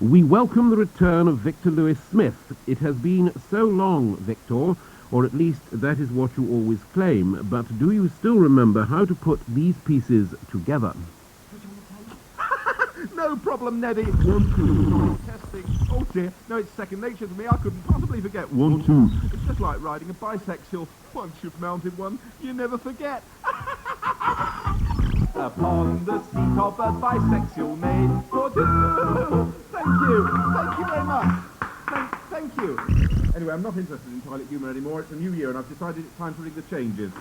We welcome the return of Victor Lewis Smith. It has been so long, Victor, or at least that is what you always claim, but do you still remember how to put these pieces together? No problem, Neddy. 1, 2. Testing. Oh dear, no, it's second nature to me. I couldn't possibly forget. 1, 2. It's just like riding a bisexual. Once you've mounted one, you never forget. Upon the seat of a bisexual maid. Thank you very much. Thank you. Anyway, I'm not interested in toilet humour anymore. It's a new year and I've decided it's time to ring the changes.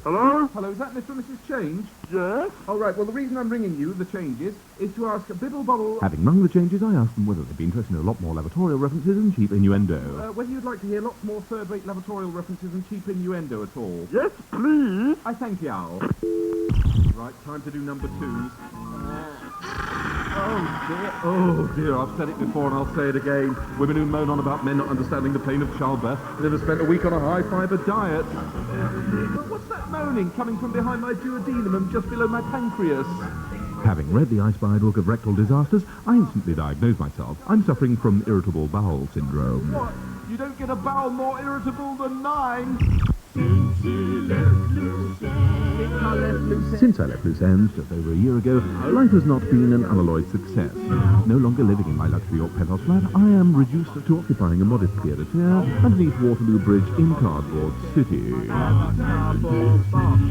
Hello? Hello, is that Mr. and Mrs. Change? Yes? All right, well, the reason I'm ringing you, the Changes, is to ask a bibble-bobble... Having rung the changes, I asked them whether they'd be interested in a lot more lavatorial references and cheap innuendo. Whether you'd like to hear lots more third-rate lavatorial references and cheap innuendo at all. Yes, please. I thank you, Al. Right, time to do number 2s. Oh dear, I've said it before and I'll say it again. Women who moan on about men not understanding the pain of childbirth never spent a week on a high-fibre diet. But what's that moaning coming from behind my duodenum and just below my pancreas? Having read the Ice-Barred Book of Rectal Disasters, I instantly diagnosed myself. I'm suffering from irritable bowel syndrome. What? You don't get a bowel more irritable than mine? Since I left Loose Ends just over a year ago, life has not been an unalloyed success. No longer living in my luxury York penthouse flat, I am reduced to occupying a modest pied-à-terre underneath Waterloo Bridge in Cardboard City.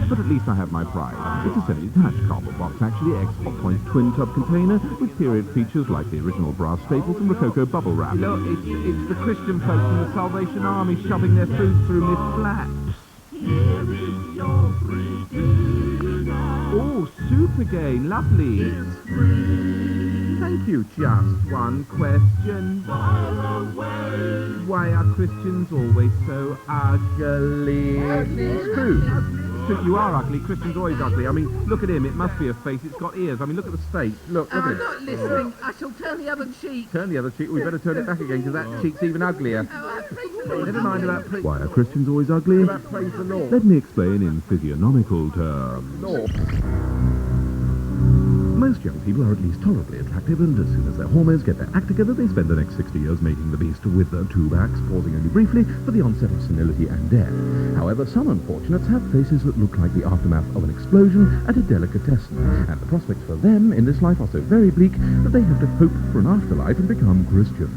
But at least I have my pride. It's a semi-detached cardboard box, actually, X-Hot Point twin-tub container with period features like the original brass staples and Rococo bubble wrap. Look, it's the Christian folks from the Salvation Army shoving their food through my flat. Oh, soup again, lovely. Thank you. Just one question. Why are Christians always so ugly? It's true. You are ugly. Christian's always ugly. I mean, look at him. It must be a face. It's got ears. I mean, look at the state. Look at it. I'm not listening. I shall turn the other cheek. Turn the other cheek. We better turn it back again because that cheek's even uglier. Never mind about praise. Why are Christians always ugly? About praise the Lord. Let me explain in physiognomical terms. Lord. Most young people are at least tolerably attractive, and as soon as their hormones get their act together, they spend the next 60 years mating the beast with their two backs, pausing only briefly for the onset of senility and death. However, some unfortunates have faces that look like the aftermath of an explosion at a delicatessen, and the prospects for them in this life are so very bleak that they have to hope for an afterlife and become Christians.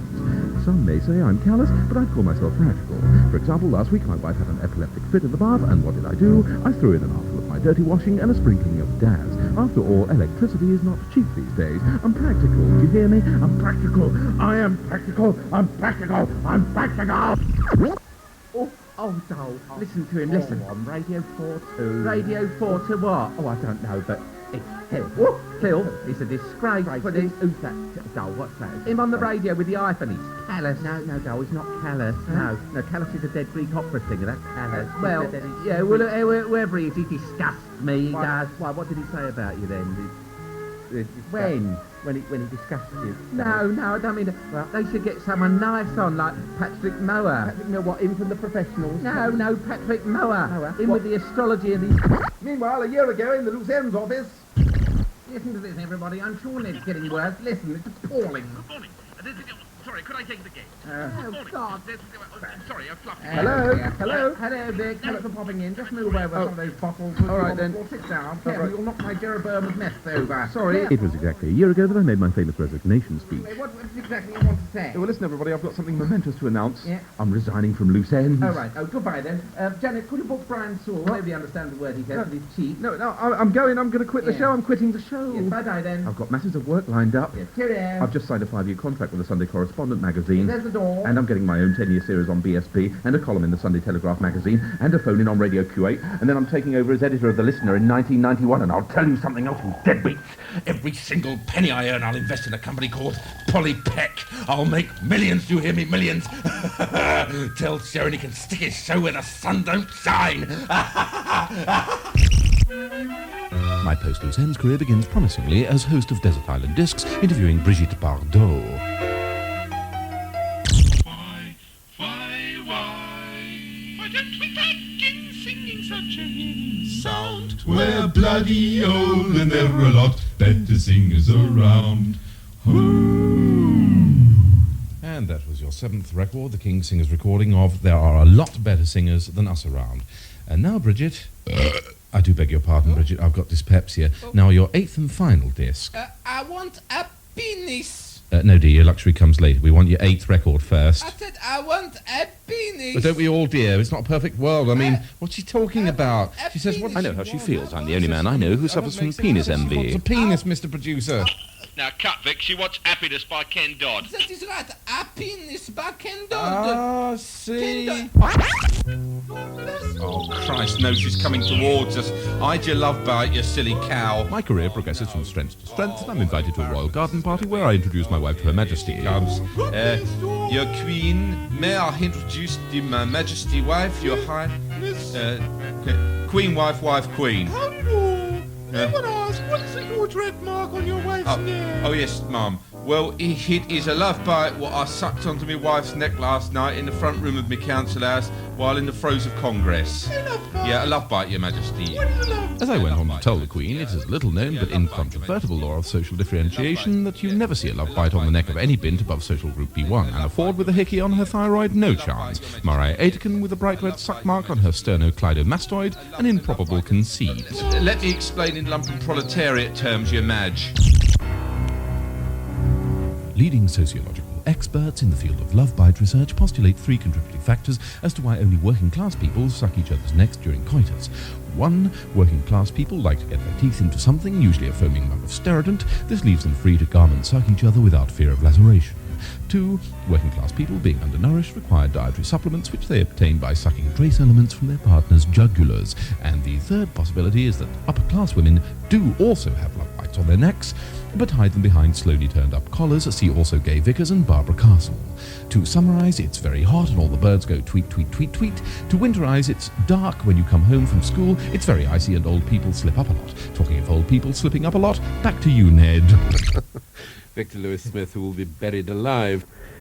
Some may say I'm callous, but I call myself practical. For example, last week my wife had an epileptic fit in the bath, and what did I do? I threw in an armful of my dirty washing and a sprinkling of Daz. After all, electricity is not cheap these days. I'm practical. Do you hear me? I'm practical. I am practical. I'm practical. I'm practical. Oh, Dole, listen to him, listen. On Radio 4-2. Radio 4 to what? Oh, I don't know, but it's Phil. Phil, he's a disgrace. Who's that? Dole, what's that? Him on the radio with the iPhone, he's callous. No, Dole, he's not callous. Huh? No, callous is a dead Greek opera singer. That's callous. Well, yeah, whoever he is, he disgusts me, he does. Why, what did he say about you then? When he discussed you? No, I don't mean that. Well, they should get someone nice on, like Patrick Mower. Patrick Mower, what, in from the professionals? No, Patrick Mower. Mower? With the astrology and these... Meanwhile, a year ago in the Loose Ends office... Listen to this, everybody. I'm sure Ned's getting worse. Listen, it's appalling. Good morning. Sorry, could I take the gate? Oh, God. Sorry, I've fluffed. Hello, Vic. Thanks for popping in. Just move over some of those bottles. All right, then. Sit down. Careful, you'll knock my Jeroboam's nest over. Sorry. It was exactly a year ago that I made my famous resignation speech. What exactly you want to say? Well, listen, everybody, I've got something momentous to announce. Yeah. I'm resigning from Loose Ends. Oh, right. Oh, goodbye, then. Janet, could you book Brian Sewell? Nobody understands the word he says, but he's cheap. No, I'm going to quit the show. I'm quitting the show. Yes, bye-bye, then. I've got masses of work lined up. Yes, cheerio. I've just signed a 5-year contract with the Sunday Correspondent magazine. There's the door. And I'm getting my own 10-year series on BSP, and a column in the Sunday Telegraph magazine, and a phone-in on Radio Q8, and then I'm taking over as editor of The Listener in 1991, and I'll tell you something else, you deadbeats. Every single penny I earn, I'll invest in a company called Polly Peck. I'll make millions, you hear me, millions. Tell Sharon he can stick his show where the sun don't shine. My post-Loose Ends career begins promisingly as host of Desert Island Discs, interviewing Brigitte Bardot. Why don't we begin singing such a sound? We're bloody old and they're a lot better. better singers around. And that was your 7th record, the King Singers recording of There Are a Lot Better Singers Than Us Around. And now, Bridget... I do beg your pardon, Bridget, I've got dyspepsia. Now, your 8th and final disc. I want a penis. No, dear, your luxury comes later. We want your 8th record first. I said I want a penis. But don't we all, dear? It's not a perfect world. I mean, what's she talking about? She says, what... I know how she feels. I'm the only man I know who suffers from penis envy. What's a penis, Mr. Producer? Now cut, Vic. She watched Happiness by Ken Dodd. That is right. A penis by Ken Dodd. Ah, see. Oh, Christ, no, she's coming towards us. Hide your love bite, you silly cow. My career progresses from strength to strength, and I'm invited to a royal garden party where I introduce my wife to Her Majesty. Comes. Your queen, may I introduce the my majesty wife, your high... queen, wife, queen. What is the huge red mark on your wife's neck? Oh, yes, Mum. Well, it is a love bite what I sucked onto my wife's neck last night in the front room of my council house while in the throes of Congress. Yeah, a love bite, Your Majesty. As I went on to tell the Queen, it is a little known but incontrovertible law of social differentiation that you never see a love bite on the neck of any bint above social group B1, and a Ford with a hickey on her thyroid, no chance. Mariah Aitken with a bright red suck mark on her sternocleidomastoid, an improbable conceit. Let me explain in lumpen proletariat terms, Your Madge. Leading sociological experts in the field of love bite research postulate 3 contributing factors as to why only working class people suck each other's necks during coitus. 1. Working class people like to get their teeth into something, usually a foaming mug of Steradent. This leaves them free to garment suck each other without fear of laceration. 2. Working class people, being undernourished, require dietary supplements which they obtain by sucking trace elements from their partner's jugulars. And the third possibility is that upper class women do also have love bites on their necks, but hide them behind slowly turned up collars. See also Gay Vickers and Barbara Castle. To summarise, it's very hot and all the birds go tweet, tweet, tweet, tweet. To winterise, it's dark when you come home from school. It's very icy and old people slip up a lot. Talking of old people slipping up a lot, back to you, Ned. Victor Lewis Smith, who will be buried alive